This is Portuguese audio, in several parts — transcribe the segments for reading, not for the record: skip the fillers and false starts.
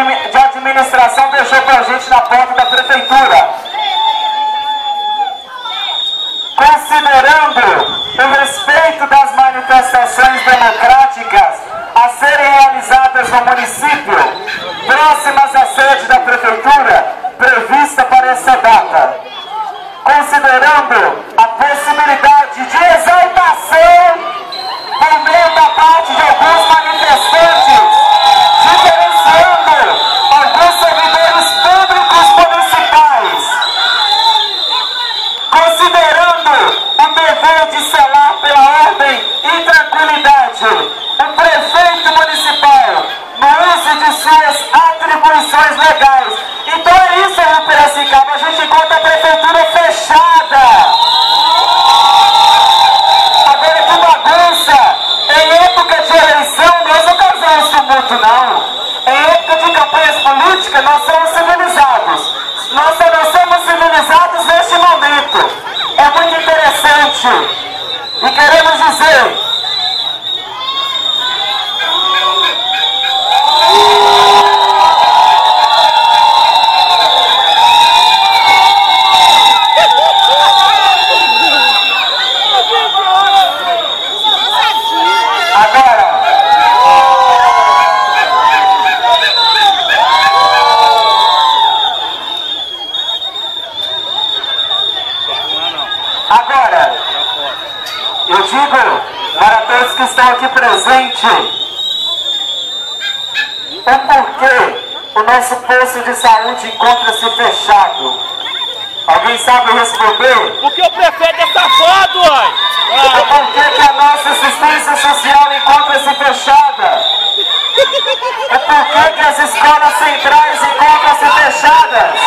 de administração deixou pra gente na porta da prefeitura. Considerando o respeito das manifestações democráticas a serem realizadas no município, próximas à sede da prefeitura, prevista para essa data, considerando a possibilidade de exaltação por meio da parte de alguns manifestantes, diferenciando alguns servidores públicos municipais, considerando o dever de zelar pela ordem e tranquilidade, o prefeito municipal, no uso de suas atribuições legais. Então é isso, em Piracicaba, a gente encontra a prefeitura fechada. Agora que bagunça, em época de eleição nós não causamos tumulto não. Em época de campanhas políticas nós somos civilizados. Nós só não somos civilizados neste momento. É muito interessante. E queremos dizer... Agora, eu digo para todos que estão aqui presentes o porquê o nosso posto de saúde encontra-se fechado. Alguém sabe responder? Porque o prefeito é safado, uai! O porquê que a nossa assistência social encontra-se fechada? O porquê que as escolas centrais encontram-se fechadas?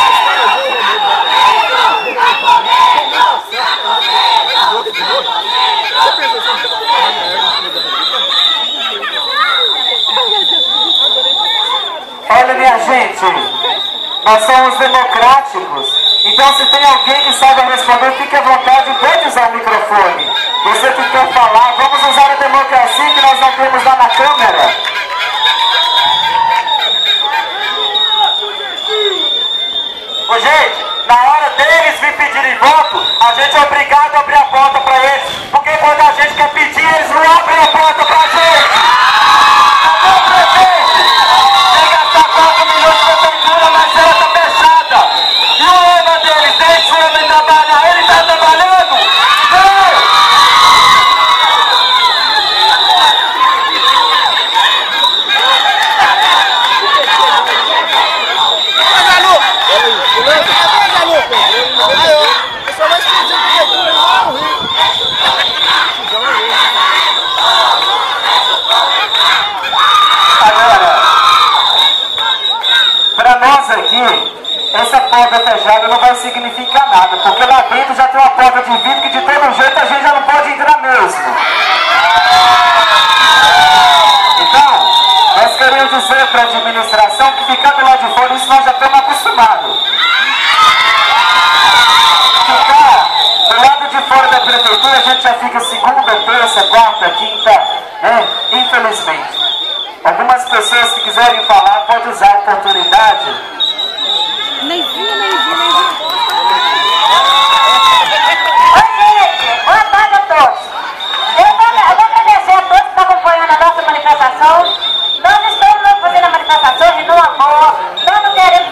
Olha, minha gente, nós somos democráticos, então se tem alguém que saiba responder, fique à vontade, pode usar o microfone. Você que quer falar, vamos usar a democracia que nós não temos lá na Câmara. Ô, gente, na hora deles vir pedirem voto, a gente é obrigado a abrir a porta para eles, porque quando a gente quer pedir, eles não abrem a porta pra gente. Cadê o prefeito? Tem que gastar 4 milhões de prefeitura, mas ela tá fechada. E o lema deles, deixa o homem trabalhar, ele tá trabalhando? Não! Para nós aqui, essa porta fechada não vai significar nada, porque lá dentro já tem uma porta de vidro que de todo jeito a gente já não pode entrar mesmo. Então, nós queremos dizer para a administração que ficar do lado de fora, isso nós já estamos acostumados. Ficar do lado de fora da prefeitura, a gente já fica segunda, terça, quarta, quinta, né? Infelizmente. Algumas pessoas que quiserem falar, podem usar a oportunidade. Nem vi. Oi, gente. Boa tarde a todos. Eu vou agradecer a todos que estão acompanhando a nossa manifestação. Nós estamos fazendo a manifestação de numa boa. Nós não queremos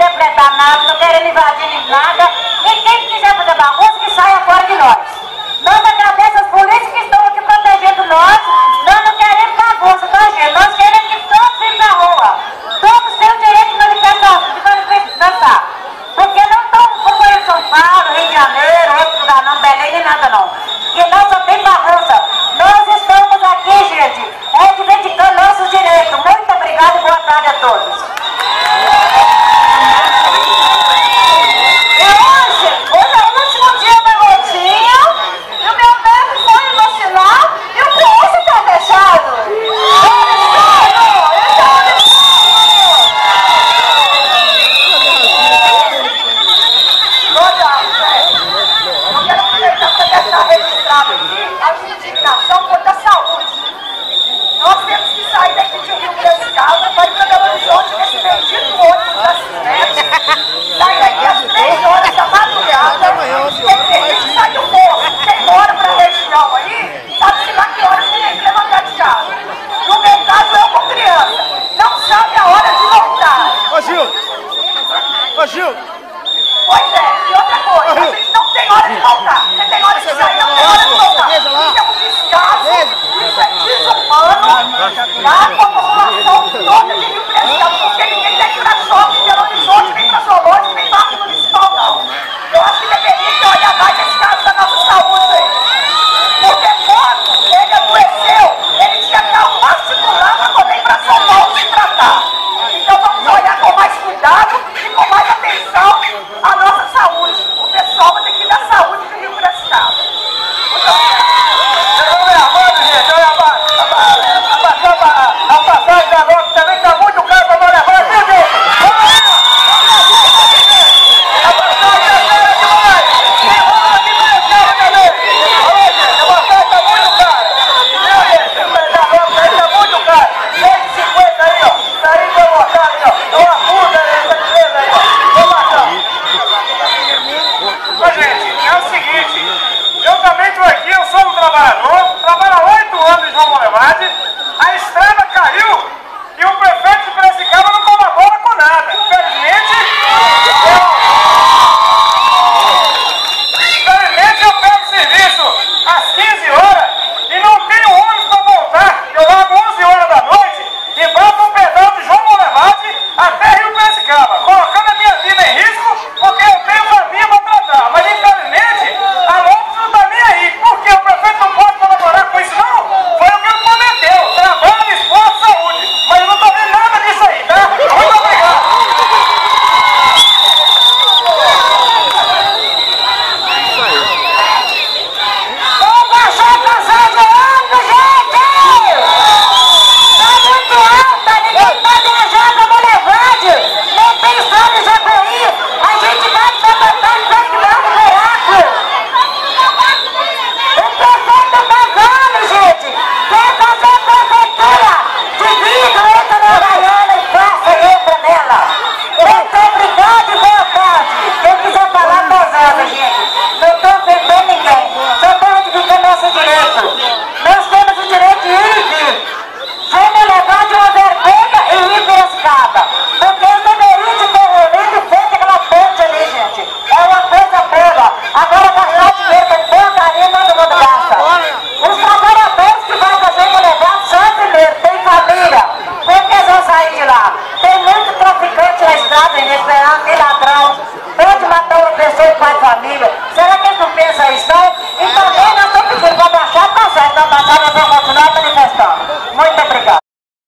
Pois é, e outra coisa, a gente não tem hora de voltar. Você tem hora de sair, não tem hora de voltar. Isso é um descaso, isso é desumano, tá? Com a população toda de Rio Preto, porque ninguém tem que dar choque.